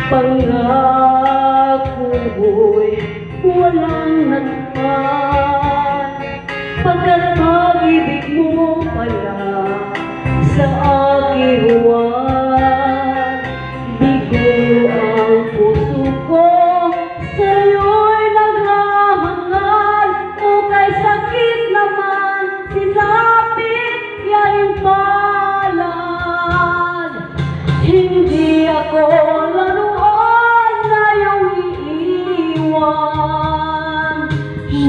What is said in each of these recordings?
Pangako mo'y walang natupad, pagkat pag-ibig mo pala sa aking huwag. Bigo ang puso ko, sa'yo'y naghahangad, o kay sakit naman sinapit yaing palad. Hindi ako laruan na iyong iiwan,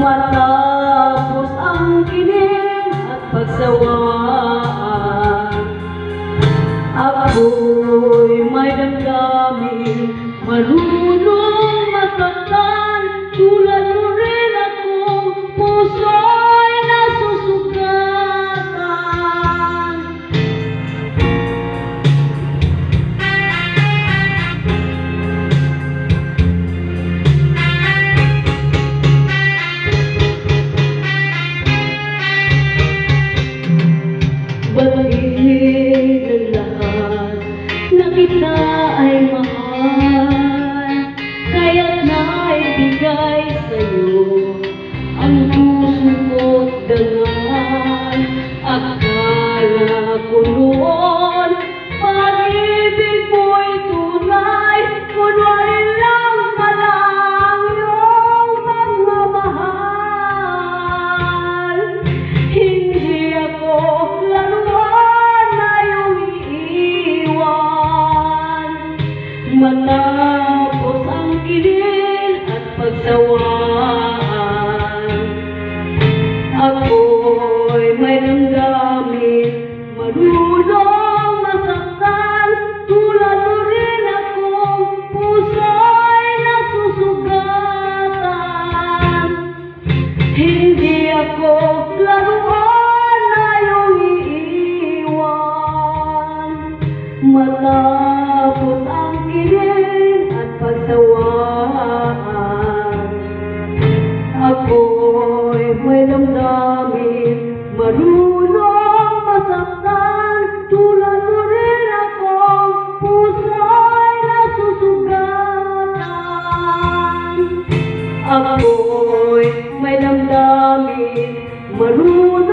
matapos ang kinin at pagsawaan. Ako'y may damdamin, marunong masaktan, tulad mo rin akong puso'y nasusugatan. Batiin ng lahat na kita ay mahal, kaya't naibigay sa'yo ang puso ko't dangal. Akala ko noon pag-ibig mo'y tunay, kunwari lang pala ang iyong pagmamahal. Hindi ako laruan na iyong iiwan, matapos ang kinin at pagsawaan. Ako'y may damdamin, marunong masaktan, tulad mo rin akong puso'y nasusugatan. Hindi ako laruan na iyong iiwan, matapos ang kinin at pagsawaan. Ako'y may damdamin, marunong masaktan, tulad mo rin akong puso'y nasusugatan. Ako'y may damdamin, marunong